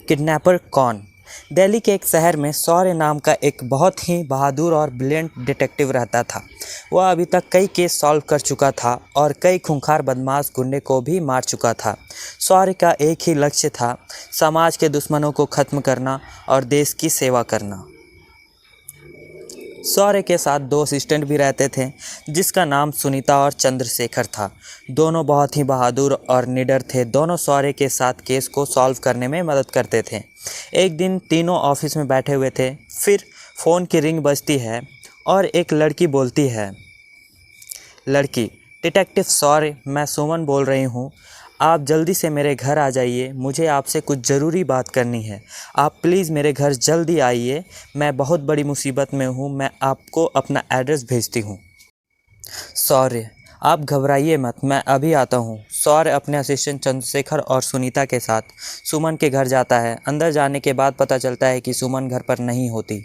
Kidnapper कौन? दिल्ली के एक शहर में शौर्य नाम का एक बहुत ही बहादुर और ब्रिलियंट डिटेक्टिव रहता था। वह अभी तक कई केस सॉल्व कर चुका था और कई खूंखार बदमाश गुंडे को भी मार चुका था। शौर्य का एक ही लक्ष्य था, समाज के दुश्मनों को ख़त्म करना और देश की सेवा करना। शौर्य के साथ दो असिस्टेंट भी रहते थे, जिसका नाम सुनीता और चंद्रशेखर था। दोनों बहुत ही बहादुर और निडर थे। दोनों शौर्य के साथ केस को सॉल्व करने में मदद करते थे। एक दिन तीनों ऑफिस में बैठे हुए थे, फिर फ़ोन की रिंग बजती है और एक लड़की बोलती है। लड़की: डिटेक्टिव शौर्य, मैं सुमन बोल रही हूँ। आप जल्दी से मेरे घर आ जाइए, मुझे आपसे कुछ ज़रूरी बात करनी है। आप प्लीज़ मेरे घर जल्दी आइए, मैं बहुत बड़ी मुसीबत में हूँ। मैं आपको अपना एड्रेस भेजती हूँ। शौर्य: आप घबराइए मत, मैं अभी आता हूँ। शौर्य अपने असिस्टेंट चंद्रशेखर और सुनीता के साथ सुमन के घर जाता है। अंदर जाने के बाद पता चलता है कि सुमन घर पर नहीं होती।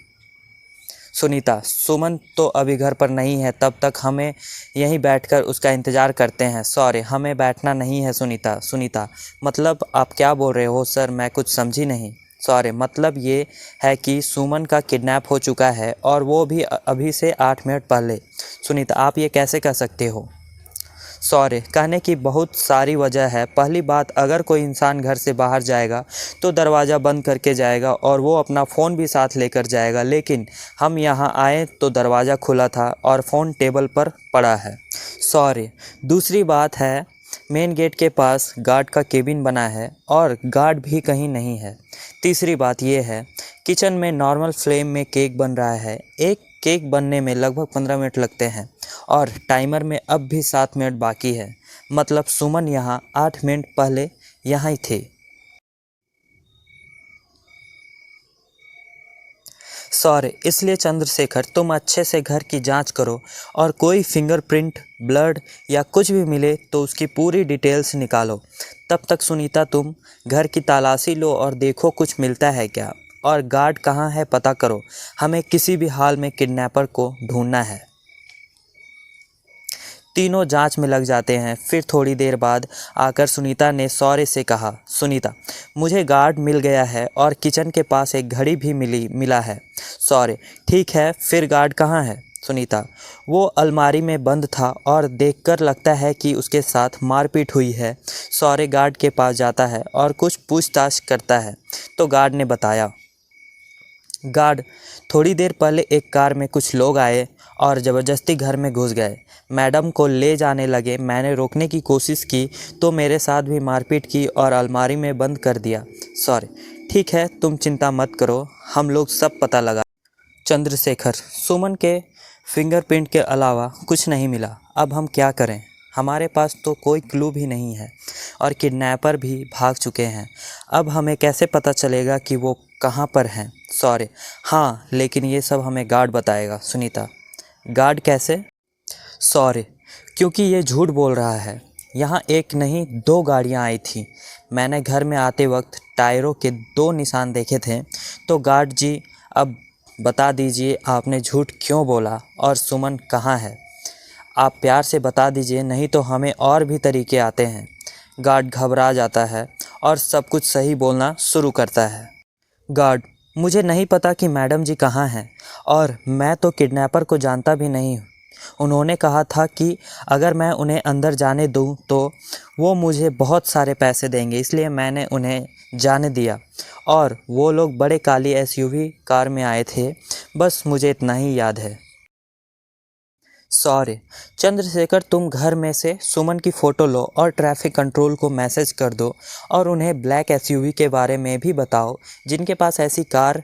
सुनीता: सुमन तो अभी घर पर नहीं है, तब तक हमें यहीं बैठकर उसका इंतज़ार करते हैं। शौर्य: हमें बैठना नहीं है सुनीता। सुनीता: मतलब आप क्या बोल रहे हो सर, मैं कुछ समझी नहीं। शौर्य: मतलब ये है कि सुमन का किडनैप हो चुका है और वो भी अभी से 8 मिनट पहले। सुनीता: आप ये कैसे कह सकते हो? शौर्य: कहने की बहुत सारी वजह है। पहली बात, अगर कोई इंसान घर से बाहर जाएगा तो दरवाज़ा बंद करके जाएगा और वो अपना फ़ोन भी साथ लेकर जाएगा, लेकिन हम यहाँ आए तो दरवाज़ा खुला था और फ़ोन टेबल पर पड़ा है। शौर्य: दूसरी बात है, मेन गेट के पास गार्ड का केबिन बना है और गार्ड भी कहीं नहीं है। तीसरी बात ये है, किचन में नॉर्मल फ्लेम में केक बन रहा है। एक केक बनने में लगभग 15 मिनट लगते हैं और टाइमर में अब भी 7 मिनट बाकी है। मतलब सुमन यहाँ 8 मिनट पहले यहाँ ही थे। शौर्य: इसलिए चंद्रशेखर, तुम अच्छे से घर की जांच करो और कोई फिंगरप्रिंट, ब्लड या कुछ भी मिले तो उसकी पूरी डिटेल्स निकालो। तब तक सुनीता, तुम घर की तलाशी लो और देखो कुछ मिलता है क्या। और गार्ड कहाँ है पता करो, हमें किसी भी हाल में किडनैपर को ढूंढना है। तीनों जांच में लग जाते हैं। फिर थोड़ी देर बाद आकर सुनीता ने शौर्य से कहा। सुनीता: मुझे गार्ड मिल गया है और किचन के पास एक घड़ी भी मिला है। शौर्य: ठीक है, फिर गार्ड कहाँ है? सुनीता: वो अलमारी में बंद था और देखकर लगता है कि उसके साथ मारपीट हुई है। शौर्य गार्ड के पास जाता है और कुछ पूछताछ करता है तो गार्ड ने बताया। गार्ड: थोड़ी देर पहले एक कार में कुछ लोग आए और ज़बरदस्ती घर में घुस गए। मैडम को ले जाने लगे। मैंने रोकने की कोशिश की तो मेरे साथ भी मारपीट की और अलमारी में बंद कर दिया। सॉरी। ठीक है, तुम चिंता मत करो, हम लोग सब पता लगा। चंद्रशेखर: सुमन के फिंगरप्रिंट के अलावा कुछ नहीं मिला। अब हम क्या करें? हमारे पास तो कोई क्लू भी नहीं है और किडनैपर भी भाग चुके हैं। अब हमें कैसे पता चलेगा कि वो कहाँ पर हैं? सॉरी। हाँ, लेकिन ये सब हमें गार्ड बताएगा। सुनीता: गार्ड कैसे? सॉरी, क्योंकि ये झूठ बोल रहा है। यहाँ एक नहीं, 2 गाड़ियाँ आई थी। मैंने घर में आते वक्त टायरों के 2 निशान देखे थे। तो गार्ड जी, अब बता दीजिए आपने झूठ क्यों बोला और सुमन कहाँ है? आप प्यार से बता दीजिए, नहीं तो हमें और भी तरीके आते हैं। गार्ड घबरा जाता है और सब कुछ सही बोलना शुरू करता है। गार्ड: मुझे नहीं पता कि मैडम जी कहाँ हैं और मैं तो किडनैपर को जानता भी नहीं हूँ। उन्होंने कहा था कि अगर मैं उन्हें अंदर जाने दूँ तो वो मुझे बहुत सारे पैसे देंगे, इसलिए मैंने उन्हें जाने दिया और वो लोग बड़े काली एसयूवी कार में आए थे। बस मुझे इतना ही याद है। सॉरी। चंद्रशेखर, तुम घर में से सुमन की फ़ोटो लो और ट्रैफिक कंट्रोल को मैसेज कर दो और उन्हें ब्लैक एसयूवी के बारे में भी बताओ जिनके पास ऐसी कार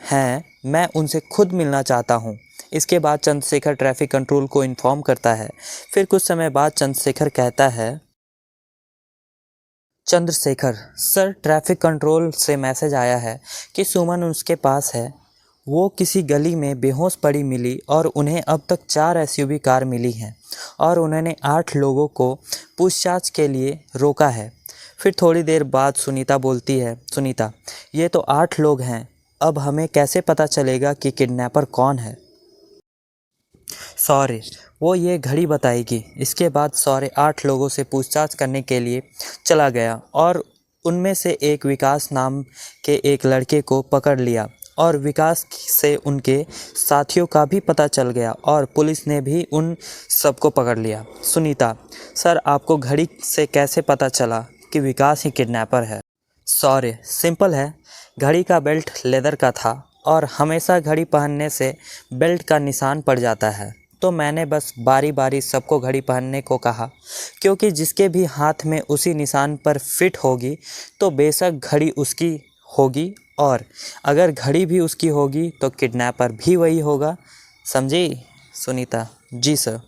हैं। मैं उनसे खुद मिलना चाहता हूँ। इसके बाद चंद्रशेखर ट्रैफिक कंट्रोल को इन्फॉर्म करता है। फिर कुछ समय बाद चंद्रशेखर कहता है। चंद्रशेखर: सर, ट्रैफिक कंट्रोल से मैसेज आया है कि सुमन उसके पास है। वो किसी गली में बेहोश पड़ी मिली और उन्हें अब तक 4 एसयूवी कार मिली हैं और उन्होंने 8 लोगों को पूछताछ के लिए रोका है। फिर थोड़ी देर बाद सुनीता बोलती है। सुनीता: ये तो 8 लोग हैं, अब हमें कैसे पता चलेगा कि किडनैपर कौन है? सॉरी, वो ये घड़ी बताएगी। इसके बाद सॉरी 8 लोगों से पूछताछ करने के लिए चला गया और उनमें से एक विकास नाम के एक लड़के को पकड़ लिया और विकास से उनके साथियों का भी पता चल गया और पुलिस ने भी उन सबको पकड़ लिया। सुनीता: सर, आपको घड़ी से कैसे पता चला कि विकास ही किडनैपर है? सौर्य: सिंपल है, घड़ी का बेल्ट लेदर का था और हमेशा घड़ी पहनने से बेल्ट का निशान पड़ जाता है, तो मैंने बस बारी बारी सबको घड़ी पहनने को कहा, क्योंकि जिसके भी हाथ में उसी निशान पर फिट होगी तो बेशक घड़ी उसकी होगी, और अगर घड़ी भी उसकी होगी तो किडनैपर भी वही होगा। समझी सुनीता? जी सर।